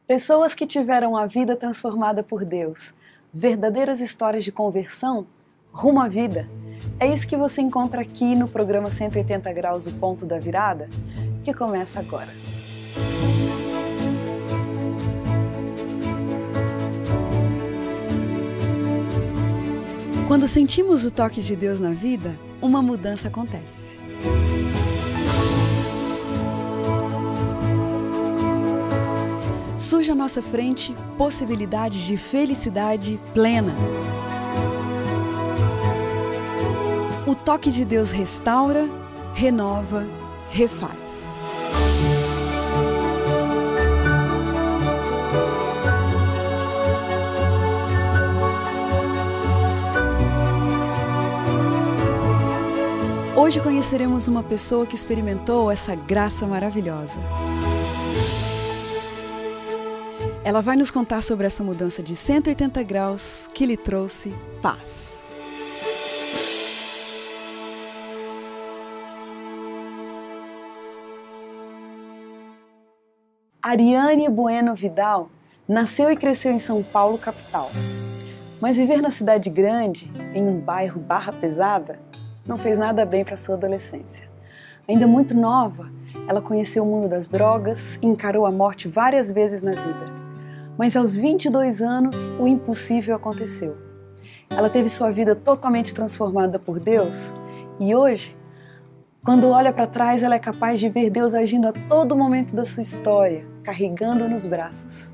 Pessoas que tiveram a vida transformada por Deus, verdadeiras histórias de conversão rumo à vida. É isso que você encontra aqui no programa 180 Graus, o Ponto da Virada, que começa agora. Quando sentimos o toque de Deus na vida, uma mudança acontece. Surge à nossa frente possibilidades de felicidade plena. O toque de Deus restaura, renova, refaz. Hoje conheceremos uma pessoa que experimentou essa graça maravilhosa. Ela vai nos contar sobre essa mudança de 180 graus que lhe trouxe paz. Ariane Bueno Vidal nasceu e cresceu em São Paulo, capital. Mas viver na cidade grande, em um bairro barra pesada, não fez nada bem para sua adolescência. Ainda muito nova, ela conheceu o mundo das drogas e encarou a morte várias vezes na vida. Mas aos 22 anos, o impossível aconteceu. Ela teve sua vida totalmente transformada por Deus e hoje, quando olha para trás, ela é capaz de ver Deus agindo a todo momento da sua história, carregando-a nos braços.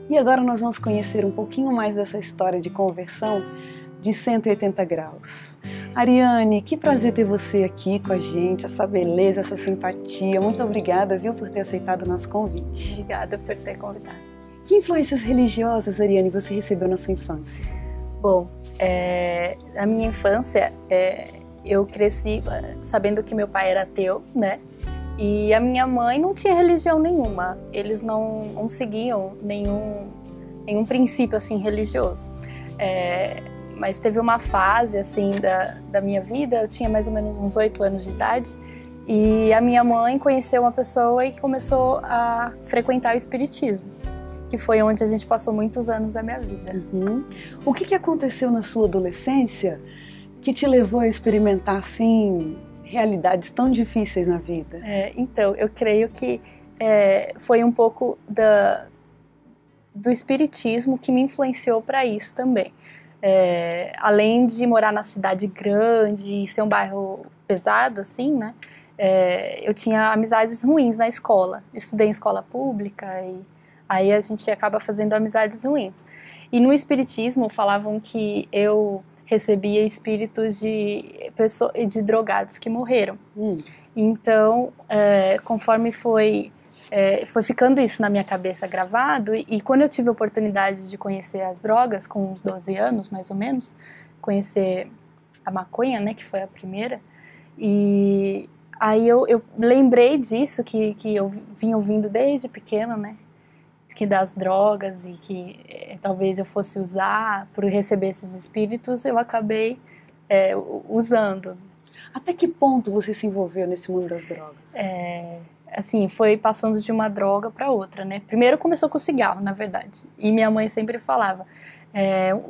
E agora nós vamos conhecer um pouquinho mais dessa história de conversão de 180 graus. Ariane, que prazer ter você aqui com a gente, essa beleza, essa simpatia. Muito obrigada, viu, por ter aceitado o nosso convite. Obrigada por ter convidado. Que influências religiosas, Ariane, você recebeu na sua infância? Bom, na minha infância, eu cresci sabendo que meu pai era ateu, né? E a minha mãe não tinha religião nenhuma. Eles não seguiam nenhum princípio assim religioso. Mas teve uma fase assim da minha vida, eu tinha mais ou menos uns 8 anos de idade, e a minha mãe conheceu uma pessoa e começou a frequentar o espiritismo, que foi onde a gente passou muitos anos da minha vida. Uhum. O que aconteceu na sua adolescência que te levou a experimentar assim realidades tão difíceis na vida? Então, eu creio que foi um pouco do espiritismo que me influenciou para isso também. Além de morar na cidade grande e ser um bairro pesado, assim, né? Eu tinha amizades ruins na escola. Estudei em escola pública e aí a gente acaba fazendo amizades ruins. E no espiritismo falavam que eu recebia espíritos de drogados que morreram. Então, conforme foi ficando isso na minha cabeça gravado, e quando eu tive a oportunidade de conhecer as drogas, com uns 12 anos mais ou menos, conhecer a maconha, né, que foi a primeira, e aí eu lembrei disso que eu vim ouvindo desde pequena, né, que das drogas e que talvez eu fosse usar por receber esses espíritos, eu acabei usando. Até que ponto você se envolveu nesse mundo das drogas? Assim, foi passando de uma droga para outra, né? Primeiro começou com o cigarro, na verdade. E minha mãe sempre falava,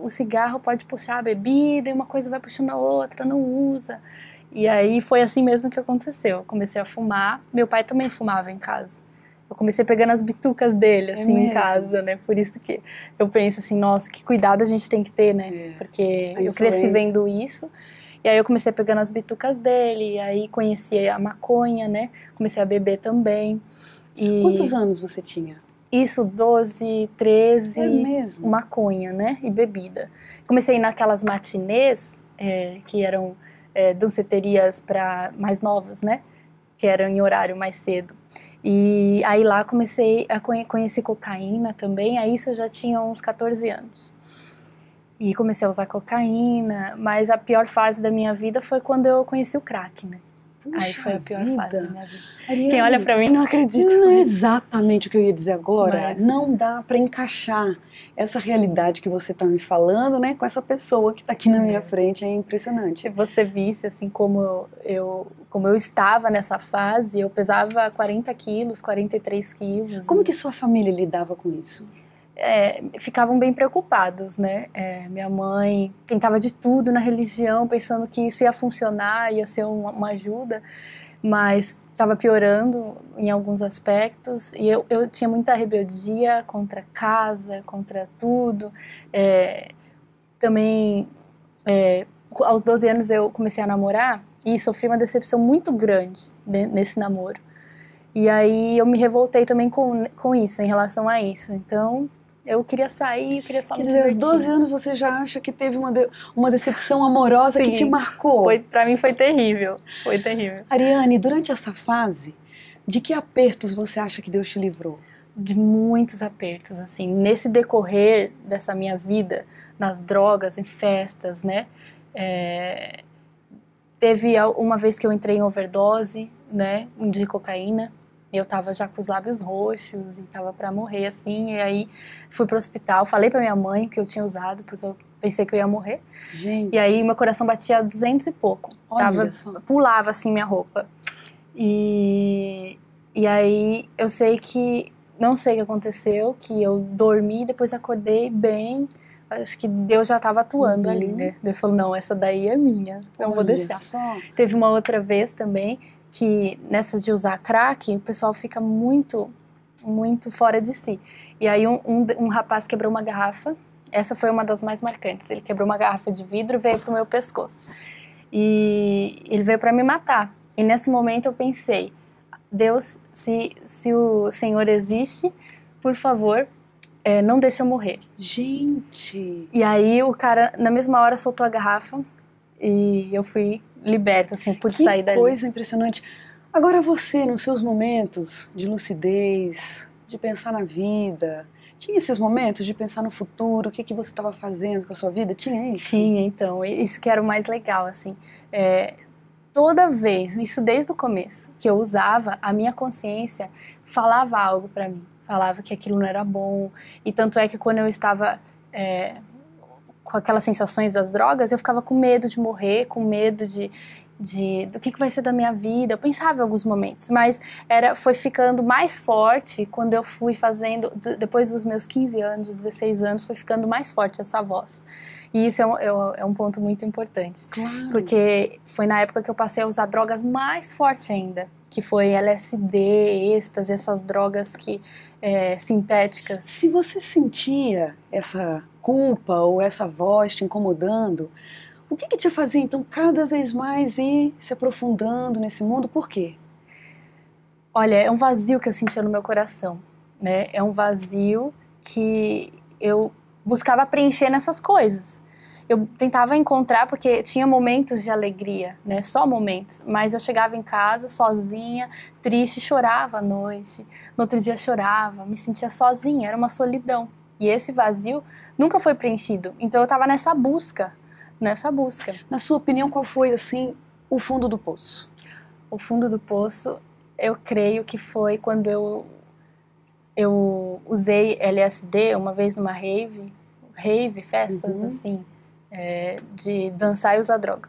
o cigarro pode puxar a bebida e uma coisa vai puxando a outra, não usa. E aí foi assim mesmo que aconteceu. Eu comecei a fumar, meu pai também fumava em casa. Eu comecei pegando as bitucas dele, assim, em casa, né? Por isso que eu penso assim, nossa, que cuidado a gente tem que ter, né? Porque eu cresci vendo isso. E aí eu comecei pegando as bitucas dele, e aí conheci a maconha, né? Comecei a beber também. Quantos anos você tinha? Isso, 12, 13, mesmo? Maconha, né? E bebida. Comecei naquelas matinês, que eram danceterias para mais novos, né? Que eram em horário mais cedo. E aí lá comecei a conhecer cocaína também, aí isso eu já tinha uns 14 anos. E comecei a usar cocaína, mas a pior fase da minha vida foi quando eu conheci o crack, né? Puxa Aí foi a pior vida. fase da minha vida. Ariane, Quem olha pra mim não acredita. não é exatamente o que eu ia dizer agora. Mas- Não dá para encaixar essa realidade que você está me falando, né, com essa pessoa que está aqui na minha frente. É impressionante. Se você visse assim como eu estava nessa fase, eu pesava 40 quilos, 43 quilos. Como que sua família lidava com isso? Ficavam bem preocupados, né? Minha mãe tentava de tudo na religião, pensando que isso ia funcionar, ia ser uma ajuda, mas estava piorando em alguns aspectos, e eu tinha muita rebeldia contra casa, contra tudo. Também, aos 12 anos eu comecei a namorar e sofri uma decepção muito grande nesse namoro. E aí eu me revoltei também com isso, em relação a isso. Então, eu queria sair, eu queria só me divertir. Quer dizer, aos 12 anos você já acha que teve uma decepção amorosa Sim, que te marcou? Pra mim foi terrível, foi terrível. Ariane, durante essa fase, de que apertos você acha que Deus te livrou? De muitos apertos, assim, nesse decorrer dessa minha vida, nas drogas, em festas, né? Teve uma vez que eu entrei em overdose, né, de cocaína. Eu tava já com os lábios roxos e tava pra morrer, assim, e aí fui pro hospital, falei pra minha mãe que eu tinha usado, porque eu pensei que eu ia morrer. Gente. E aí meu coração batia a 200 e pouco. Pulava, assim, minha roupa. E aí eu sei que, não sei o que aconteceu, que eu dormi, depois acordei bem. Acho que Deus já estava atuando ali, né? Deus falou, não, essa daí é minha, não vou deixar. Só. Teve uma outra vez também, que nessas de usar crack, o pessoal fica muito, muito fora de si. E aí um rapaz quebrou uma garrafa, essa foi uma das mais marcantes. Ele quebrou uma garrafa de vidro e veio pro meu pescoço. E ele veio para me matar. E nesse momento eu pensei, Deus, se o Senhor existe, por favor, não deixa eu morrer. Gente! E aí o cara, na mesma hora, soltou a garrafa e eu fui liberta, assim, pude sair dali. Que coisa impressionante. Agora você, nos seus momentos de lucidez, de pensar na vida, tinha esses momentos de pensar no futuro, o que você estava fazendo com a sua vida? Tinha isso? Tinha, então. Isso que era o mais legal, assim. Toda vez, isso desde o começo, que eu usava, a minha consciência falava algo para mim. Falava que aquilo não era bom. E tanto é que quando eu estava com aquelas sensações das drogas, eu ficava com medo de morrer, com medo do que vai ser da minha vida. Eu pensava em alguns momentos, mas foi ficando mais forte quando eu fui fazendo, depois dos meus 15 anos, 16 anos, foi ficando mais forte essa voz. E isso é um ponto muito importante. Claro. Porque foi na época que eu passei a usar drogas mais forte ainda, que foi LSD, êxtase, essas drogas sintéticas. Se você sentia essa culpa ou essa voz te incomodando, o que te fazia então cada vez mais ir se aprofundando nesse mundo? Por quê? Olha, é um vazio que eu sentia no meu coração, né? É um vazio que eu buscava preencher nessas coisas. Eu tentava encontrar, porque tinha momentos de alegria, né? Só momentos. Mas eu chegava em casa sozinha, triste, chorava à noite. No outro dia chorava, me sentia sozinha, era uma solidão. E esse vazio nunca foi preenchido. Então eu estava nessa busca. Na sua opinião, qual foi, assim, o fundo do poço? O fundo do poço, eu creio que foi quando eu usei LSD uma vez numa rave, festas, assim, de dançar e usar droga.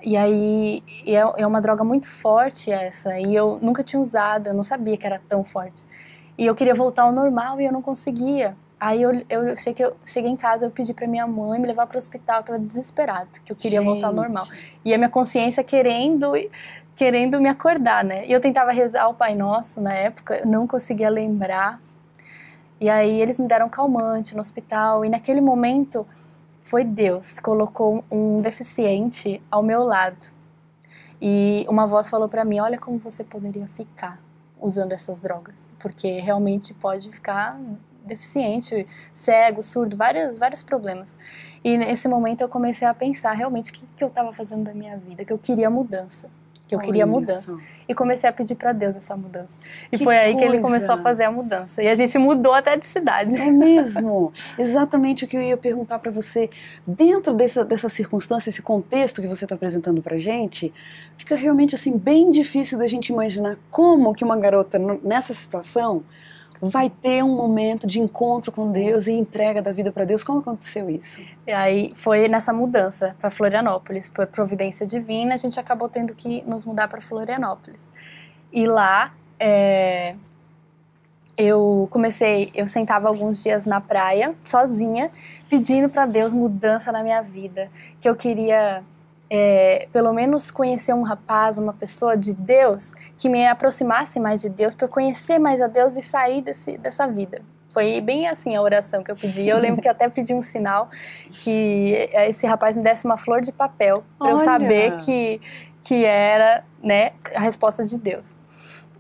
E aí, é uma droga muito forte essa, e eu nunca tinha usado, eu não sabia que era tão forte. E eu queria voltar ao normal e eu não conseguia. Aí eu cheguei em casa, eu pedi pra minha mãe me levar pro hospital, eu tava desesperada, que eu queria voltar ao normal. E a minha consciência querendo me acordar, né? E eu tentava rezar o Pai Nosso na época, eu não conseguia lembrar. E aí eles me deram calmante no hospital, e naquele momento foi Deus, colocou um deficiente ao meu lado. E uma voz falou pra mim, olha como você poderia ficar usando essas drogas, porque realmente pode ficar deficiente, cego, surdo, vários problemas. E nesse momento eu comecei a pensar realmente o que eu estava fazendo da minha vida, que eu queria mudança. que eu queria Olha mudança. só. E comecei a pedir para Deus essa mudança. E Que foi aí que ele coisa. começou a fazer a mudança. E a gente mudou até de cidade. É mesmo? Exatamente o que eu ia perguntar para você. Dentro dessa circunstância, esse contexto que você está apresentando para gente, fica realmente assim bem difícil da gente imaginar como que uma garota nessa situação vai ter um momento de encontro com Deus e entrega da vida para Deus. Como aconteceu isso? E aí foi nessa mudança para Florianópolis, por providência divina, a gente acabou tendo que nos mudar para Florianópolis. E lá eu sentava alguns dias na praia, sozinha, pedindo para Deus mudança na minha vida, que eu queria pelo menos conhecer um rapaz, uma pessoa de Deus, que me aproximasse mais de Deus, para eu conhecer mais a Deus e sair dessa vida. Foi bem assim a oração que eu pedi. Eu lembro que até pedi um sinal que esse rapaz me desse uma flor de papel, para eu saber que era, né, a resposta de Deus.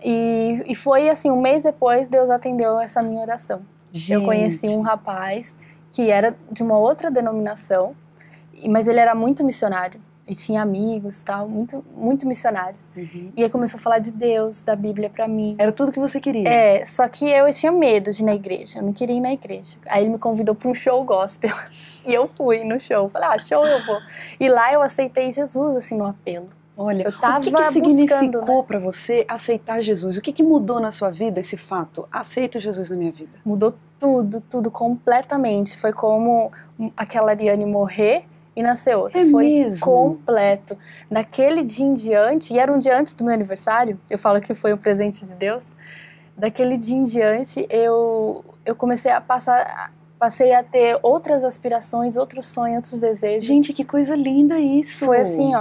E foi assim, um mês depois, Deus atendeu essa minha oração. Gente. Eu conheci um rapaz que era de uma outra denominação, mas ele era muito missionário. E tinha amigos, tal, muito, muito missionários. Uhum. E aí começou a falar de Deus, da Bíblia pra mim. Era tudo que você queria? Só que eu tinha medo de ir na igreja, eu não queria ir na igreja. Aí ele me convidou para um show gospel, e eu fui no show. Falei, show eu vou. E lá eu aceitei Jesus, assim, no apelo. Olha, eu tava o que significou, buscando, né, para você aceitar Jesus? O que mudou na sua vida esse fato? Aceito Jesus na minha vida. Mudou tudo completamente. Foi como aquela Ariane morrer e nascer outra. Foi mesmo? Completo. Daquele dia em diante, e era um dia antes do meu aniversário, eu falo que foi um presente de Deus. Daquele dia em diante, eu comecei a passei a ter outras aspirações, outros sonhos, outros desejos. Gente, que coisa linda isso! Foi assim,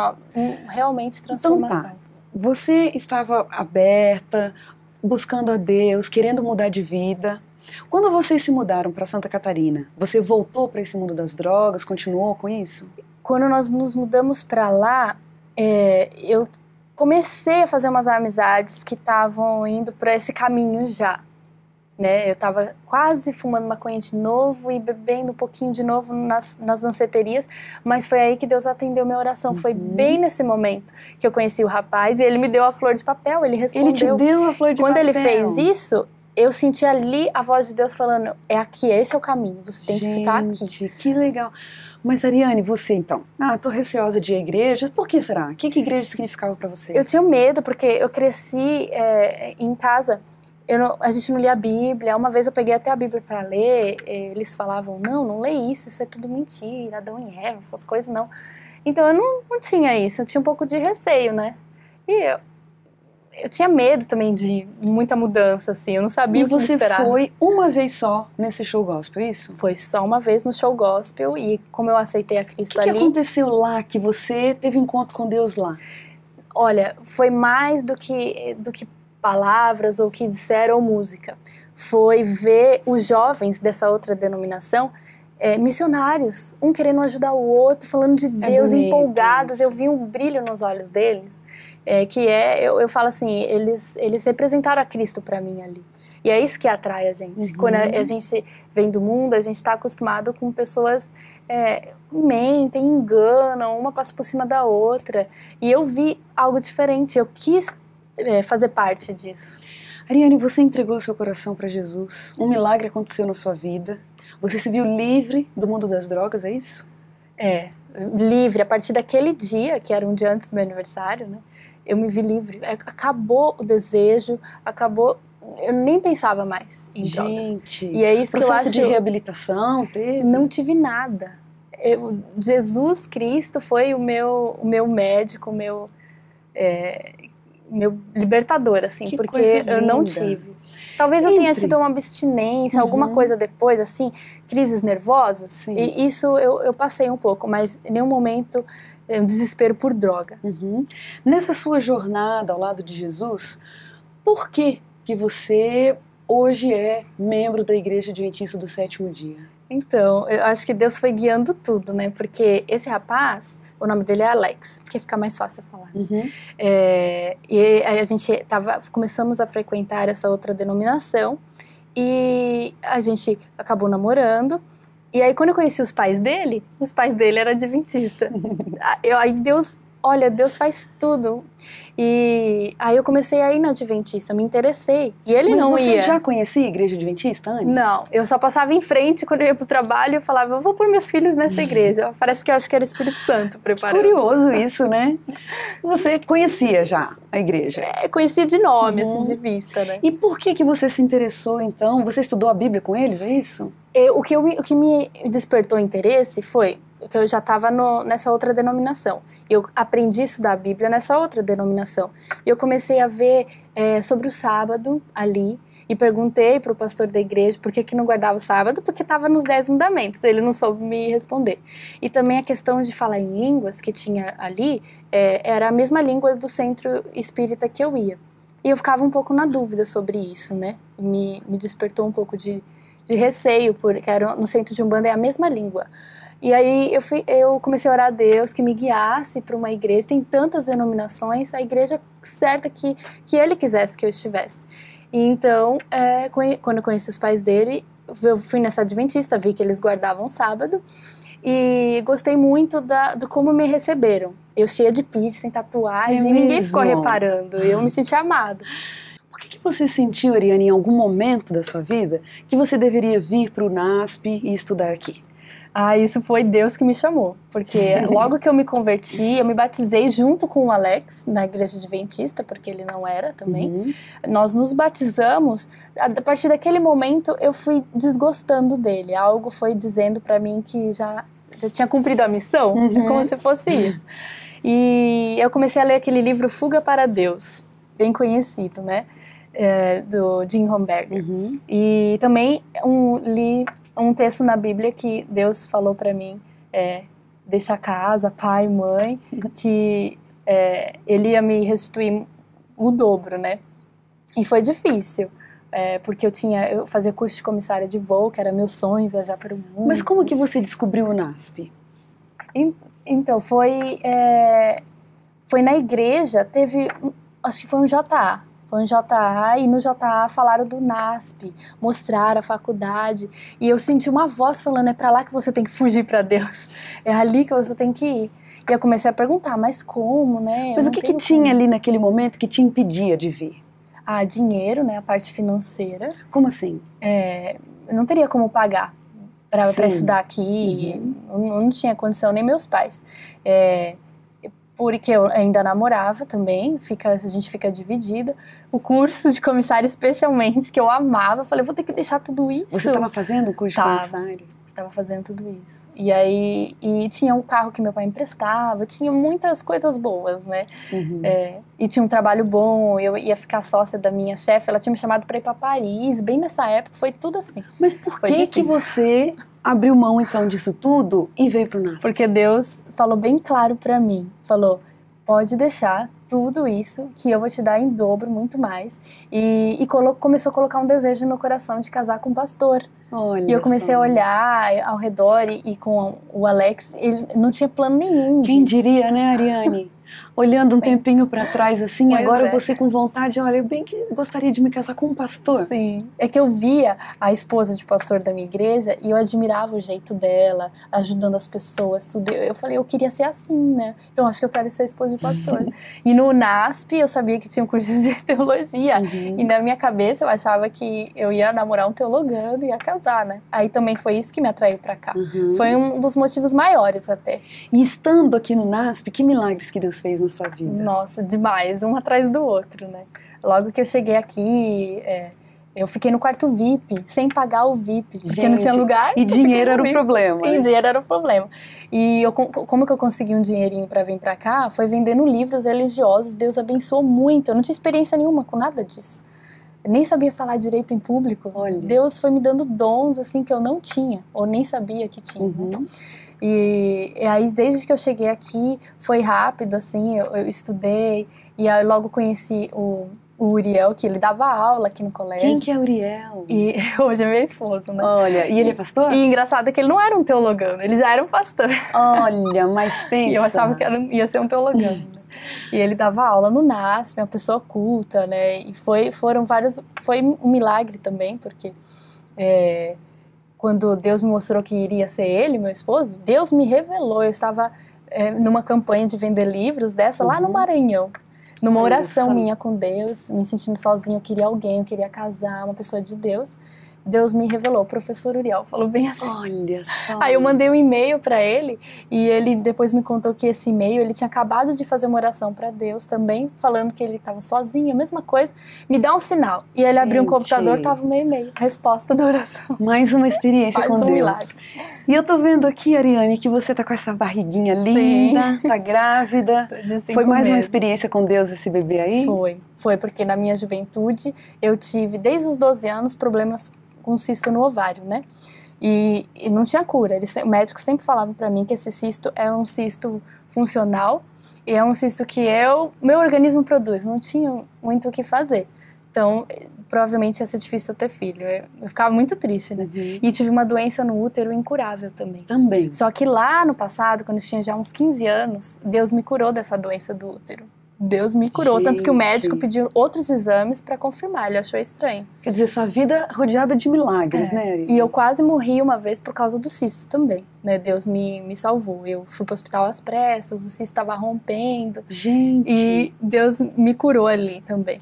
realmente transformação. Então tá, você estava aberta, buscando a Deus, querendo mudar de vida. Quando vocês se mudaram para Santa Catarina, você voltou para esse mundo das drogas, continuou com isso? Quando nós nos mudamos para lá, eu comecei a fazer umas amizades que estavam indo para esse caminho já. Né? Eu estava quase fumando maconha de novo e bebendo um pouquinho de novo nas danceterias, mas foi aí que Deus atendeu minha oração. Foi bem nesse momento que eu conheci o rapaz e ele me deu a flor de papel, ele respondeu. Ele te deu a flor de Quando papel? Ele fez isso, eu senti ali a voz de Deus falando, é aqui, esse é o caminho, você tem que ficar aqui. Gente, que legal. Mas Ariane, você então, tô receosa de ir à igreja, por que será? O que igreja significava para você? Eu tinha medo, porque eu cresci em casa, a gente não lia a Bíblia. Uma vez eu peguei até a Bíblia para ler, eles falavam, não lê isso é tudo mentira, Adão e Eva, essas coisas não. Então eu não tinha isso, eu tinha um pouco de receio, né? E eu tinha medo também de muita mudança, assim, eu não sabia o que me esperar. E você foi uma vez só nesse show gospel, é isso? Foi só uma vez no show gospel e como eu aceitei a Cristo ali... O que aconteceu lá, que você teve encontro com Deus lá? Olha, foi mais do que palavras ou o que disseram ou música. Foi ver os jovens dessa outra denominação, missionários, um querendo ajudar o outro, falando de Deus, empolgados. Isso. Eu vi um brilho nos olhos deles, eu falo assim, eles representaram a Cristo para mim ali. E é isso que atrai a gente. Quando a gente vem do mundo, a gente está acostumado com pessoas mentem, enganam, uma passa por cima da outra. E eu vi algo diferente, eu quis fazer parte disso. Ariane, você entregou seu coração para Jesus, um milagre aconteceu na sua vida, você se viu livre do mundo das drogas, é isso? Livre, a partir daquele dia, que era um dia antes do meu aniversário, né, eu me vi livre, acabou o desejo, eu nem pensava mais em drogas. Gente, e é isso que eu acho, de reabilitação teve? Não tive nada. Jesus Cristo foi o meu médico, o meu libertador, assim, que porque eu não tive. Talvez eu tenha tido uma abstinência, alguma coisa depois, assim, crises nervosas, Sim. E isso eu passei um pouco, mas em nenhum momento um desespero por droga. Nessa sua jornada ao lado de Jesus, por que você hoje é membro da Igreja Adventista do Sétimo Dia? Então, eu acho que Deus foi guiando tudo, né? Porque esse rapaz, o nome dele é Alex, porque fica mais fácil falar. E aí começamos a frequentar essa outra denominação e a gente acabou namorando. E aí, quando eu conheci os pais dele eram adventistas. Aí Deus olha, Deus faz tudo. E aí eu comecei a ir na Adventista, eu me interessei. E ele não ia. Mas você já conhecia a igreja Adventista antes? Não, eu só passava em frente quando eu ia pro trabalho e falava, eu vou pôr meus filhos nessa igreja. Parece que eu acho que era o Espírito Santo preparando. Curioso isso, né? Você conhecia já a igreja? Conhecia de nome, assim, de vista, né? E por que você se interessou, então? Você estudou a Bíblia com eles, é isso? O que me despertou interesse foi que eu já estava nessa outra denominação. Eu aprendi a estudar a Bíblia nessa outra denominação. E eu comecei a ver sobre o sábado ali e perguntei para o pastor da igreja por que não guardava o sábado, porque estava nos 10 mandamentos. Ele não soube me responder. E também a questão de falar em línguas que tinha ali era a mesma língua do centro espírita que eu ia. E eu ficava um pouco na dúvida sobre isso, né? Me despertou um pouco de receio, porque era no centro de Umbanda é a mesma língua. E aí eu comecei a orar a Deus que me guiasse para uma igreja, tem tantas denominações, a igreja certa que Ele quisesse que eu estivesse. E então, quando eu conheci os pais dele, eu fui nessa Adventista, vi que eles guardavam sábado, e gostei muito do como me receberam. Eu cheia de piercing, tatuagem, e ninguém ficou reparando, eu me senti amada. Por que você sentiu, Ariane, em algum momento da sua vida, que você deveria vir para o NASP e estudar aqui? Isso foi Deus que me chamou, porque logo que eu me converti, eu me batizei junto com o Alex, na igreja adventista, porque ele não era também. Nós nos batizamos, a partir daquele momento eu fui desgostando dele, algo foi dizendo para mim que já tinha cumprido a missão, como se fosse isso. E eu comecei a ler aquele livro Fuga para Deus, bem conhecido, né, do Jim Romberger. E também li um texto na Bíblia que Deus falou para mim, deixa casa, pai, mãe, que Ele ia me restituir o dobro, né? E foi difícil, porque eu fazia curso de comissária de voo, que era meu sonho, viajar para o mundo. Mas como que você descobriu o NASP? Então, foi na igreja, acho que foi um JA. Foi um JA e no JA falaram do NASP, mostraram a faculdade. E eu senti uma voz falando, é pra lá que você tem que fugir pra Deus. É ali que você tem que ir. E eu comecei a perguntar, mas como, né? Mas o que tinha ali naquele momento que te impedia de vir? Dinheiro, né? A parte financeira. Como assim? Eu não teria como pagar pra estudar aqui. Não tinha condição, nem meus pais. Porque eu ainda namorava também, a gente fica dividida. O curso de comissário especialmente, que eu amava, eu falei, vou ter que deixar tudo isso. Você estava fazendo o curso de comissário? Estava fazendo tudo isso. E aí, tinha um carro que meu pai emprestava, tinha muitas coisas boas, né? E tinha um trabalho bom, eu ia ficar sócia da minha chefe, ela tinha me chamado para ir para Paris, bem nessa época, foi tudo assim. Mas por que você abriu mão então disso tudo e veio pro NASP? Porque Deus falou bem claro para mim, falou, pode deixar tudo isso que eu vou te dar em dobro, muito mais. E começou a colocar um desejo no meu coração de casar com um pastor. Olha e eu comecei a olhar ao redor e com o Alex, ele não tinha plano nenhum Quem disso. diria, né, Ariane? Olhando um tempinho pra trás assim, Pois agora você com vontade, olha, eu bem que gostaria de me casar com um pastor. Sim, é que eu via a esposa de pastor da minha igreja e eu admirava o jeito dela, ajudando as pessoas, tudo. Eu falei, eu queria ser assim, né? Então acho que eu quero ser esposa de pastor. E no NASP eu sabia que tinha um curso de teologia. E na minha cabeça eu achava que eu ia namorar um teologando e ia casar, né? Aí também foi isso que me atraiu pra cá. Foi um dos motivos maiores até. E estando aqui no NASP, que milagres que Deus fez na sua vida? Nossa, demais, um atrás do outro, né? Logo que eu cheguei aqui, eu fiquei no quarto VIP, sem pagar o VIP, porque não tinha lugar. E dinheiro era o problema. E dinheiro era o problema. E como que eu consegui um dinheirinho pra vir pra cá? Foi vendendo livros religiosos, Deus abençoou muito, eu não tinha experiência nenhuma com nada disso. Eu nem sabia falar direito em público. Olha. Deus foi me dando dons assim que eu não tinha, ou nem sabia que tinha. E aí, desde que eu cheguei aqui, foi rápido, assim, eu estudei, e aí logo conheci o Uriel, que ele dava aula aqui no colégio. Quem que é Uriel? E hoje é meu esposo, né? Olha, e ele é pastor? E engraçado é que ele não era um teologano, ele já era um pastor. Olha, mas pensa. E eu achava que ia ser um teologano, né? E ele dava aula no NASP, uma pessoa culta, né? E foi um milagre também, porque quando Deus me mostrou que iria ser ele, meu esposo, Deus me revelou, eu estava numa campanha de vender livros dessa lá no Maranhão. Numa oração minha com Deus, me sentindo sozinha, eu queria alguém, eu queria casar, uma pessoa de Deus. Deus me revelou, professor Uriel, falou bem assim. Olha só. Aí eu mandei um e-mail para ele e ele depois me contou que esse e-mail, ele tinha acabado de fazer uma oração para Deus também, falando que ele estava sozinho, a mesma coisa. Me dá um sinal. E ele abriu um computador, tava o meu e-mail, resposta da oração. Mais uma experiência com Deus. Milagre. E eu tô vendo aqui, Ariane, que você tá com essa barriguinha linda, tá grávida. Foi mais uma experiência com Deus esse bebê aí? Foi porque na minha juventude eu tive, desde os 12 anos, problemas com cisto no ovário, né? E não tinha cura. O médico sempre falava pra mim que esse cisto é um cisto funcional e é um cisto que meu organismo produz. Não tinha muito o que fazer. Então, provavelmente ia ser difícil eu ter filho. Eu ficava muito triste, né? Uhum. E tive uma doença no útero incurável também. Também. Só que lá no passado, quando eu tinha já uns 15 anos, Deus me curou dessa doença do útero. Deus me curou, Gente. tanto que o médico pediu outros exames para confirmar, ele achou estranho. Quer dizer, sua vida rodeada de milagres, né, Ariane? E eu quase morri uma vez por causa do cisto também, né? Deus me salvou. Eu fui para o hospital às pressas, o cisto estava rompendo. Gente! E Deus me curou ali também.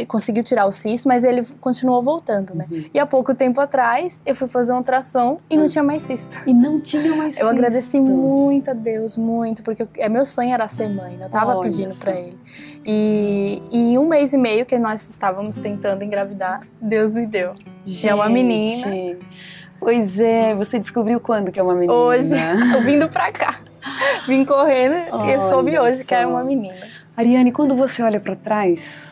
Conseguiu tirar o cisto, mas ele continuou voltando, né? Uhum. E há pouco tempo atrás, eu fui fazer um ultrassom e não tinha mais cisto. E não tinha mais cisto. Eu agradeci muito a Deus, muito, porque meu sonho era ser mãe, eu tava pedindo pra ele. E em 1 mês e meio que nós estávamos tentando engravidar, Deus me deu. Gente. E é uma menina. Pois é, você descobriu quando que é uma menina? Hoje, eu vindo pra cá. Vim correndo e soube hoje que é uma menina. Ariane, quando você olha pra trás,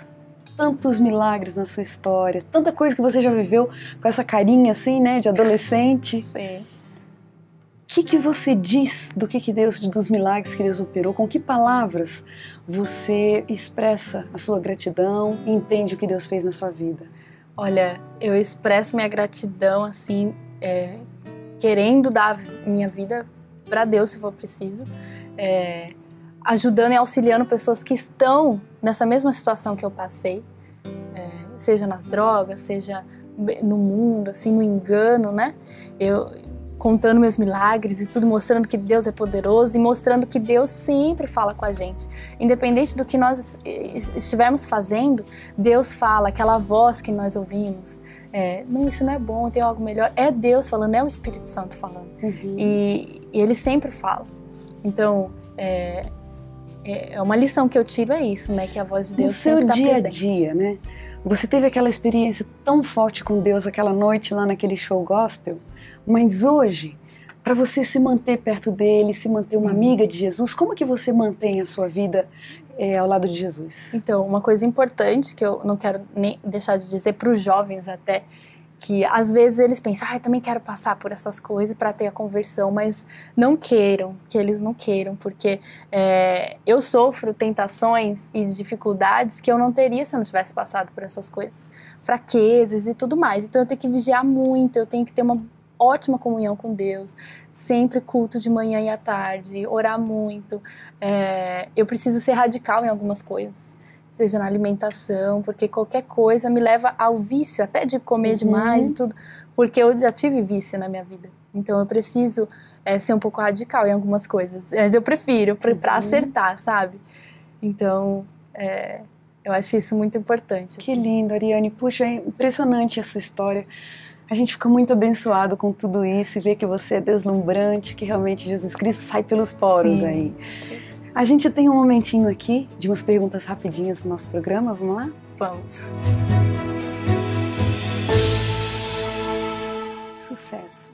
tantos milagres na sua história, tanta coisa que você já viveu com essa carinha assim, né, de adolescente. Sim. O que você diz dos milagres que Deus operou? Com que palavras você expressa a sua gratidão e entende o que Deus fez na sua vida? Olha, eu expresso minha gratidão assim, querendo dar minha vida para Deus se for preciso, ajudando e auxiliando pessoas que estão nessa mesma situação que eu passei, seja nas drogas, seja no mundo, assim, no engano, né? Eu contando meus milagres e tudo, mostrando que Deus é poderoso e mostrando que Deus sempre fala com a gente. Independente do que nós estivermos fazendo, Deus fala, aquela voz que nós ouvimos. Não, isso não é bom, tem algo melhor. É Deus falando, é o Espírito Santo falando. Uhum. E ele sempre fala. Então, uma lição que eu tiro é isso, né? Que a voz de Deus sempre está presente. No seu dia a dia, né? Você teve aquela experiência tão forte com Deus aquela noite lá naquele show gospel, mas hoje, para você se manter perto dele, se manter uma amiga de Jesus, como que você mantém a sua vida ao lado de Jesus? Então, uma coisa importante que eu não quero nem deixar de dizer para os jovens até, que às vezes eles pensam, eu também quero passar por essas coisas para ter a conversão, mas que eles não queiram, porque eu sofro tentações e dificuldades que eu não teria se eu não tivesse passado por essas coisas, fraquezas e tudo mais. Então eu tenho que vigiar muito, eu tenho que ter uma ótima comunhão com Deus, sempre culto de manhã e à tarde, orar muito. Eu preciso ser radical em algumas coisas, seja na alimentação, porque qualquer coisa me leva ao vício, até de comer demais e tudo, porque eu já tive vício na minha vida. Então eu preciso ser um pouco radical em algumas coisas, mas eu prefiro para acertar, sabe? Então, eu acho isso muito importante. Que assim. lindo, Ariane. Puxa, é impressionante essa história. A gente fica muito abençoado com tudo isso e vê que você é deslumbrante, que realmente Jesus Cristo sai pelos poros. Sim. Aí. A gente tem um momentinho aqui de umas perguntas rapidinhas no nosso programa, vamos lá? Vamos. Sucesso.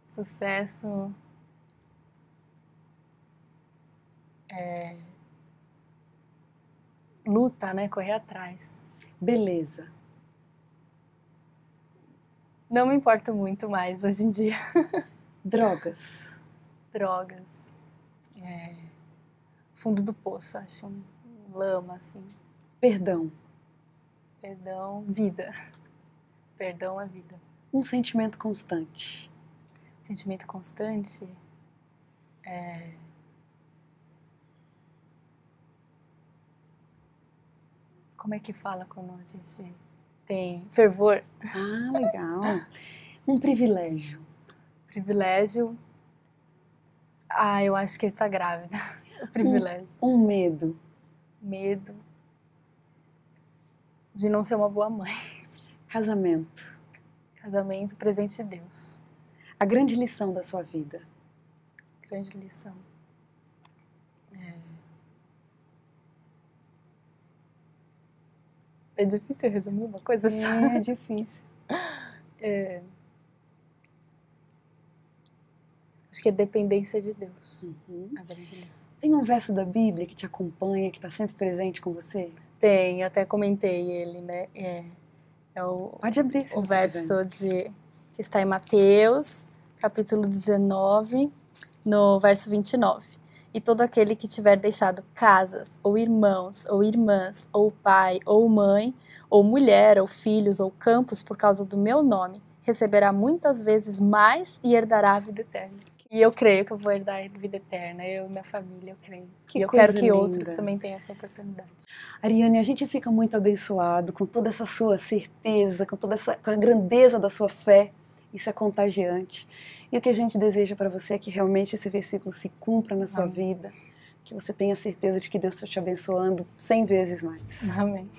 Sucesso luta, né? Correr atrás. Beleza. Não me importa muito mais hoje em dia. Drogas. Drogas. Fundo do poço, acho. Lama, assim. Perdão. Perdão, vida. Perdão é vida. Um sentimento constante. Sentimento constante Como é que fala quando a gente tem fervor? Ah, legal. Um privilégio. Privilégio. Eu acho que ele tá grávida. O privilégio. Um medo. Medo de não ser uma boa mãe. Casamento. Casamento, presente de Deus. A grande lição da sua vida. Grande lição. É difícil resumir uma coisa só. É difícil. Acho que é dependência de Deus. A grande lição. Tem um verso da Bíblia que te acompanha, que está sempre presente com você? Tem, até comentei ele, né? Pode abrir, se o você verso que está em Mateus, capítulo 19, no verso 29. E todo aquele que tiver deixado casas, ou irmãos, ou irmãs, ou pai, ou mãe, ou mulher, ou filhos, ou campos, por causa do meu nome, receberá muitas vezes mais e herdará a vida eterna. E eu creio que eu vou herdar a vida eterna, eu e minha família, eu creio. E eu quero que outros também tenham essa oportunidade. Ariane, a gente fica muito abençoado com toda essa sua certeza, com a grandeza da sua fé. Isso é contagiante. E o que a gente deseja para você é que realmente esse versículo se cumpra na sua vida, que você tenha certeza de que Deus está te abençoando 100 vezes mais. Amém.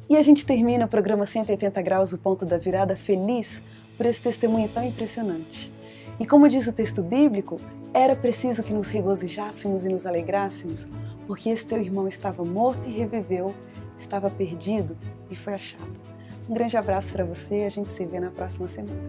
E a gente termina o programa 180 Graus, o Ponto da Virada, feliz por esse testemunho tão impressionante. E como diz o texto bíblico, era preciso que nos regozijássemos e nos alegrássemos, porque esse teu irmão estava morto e reviveu, estava perdido e foi achado. Um grande abraço para você e a gente se vê na próxima semana.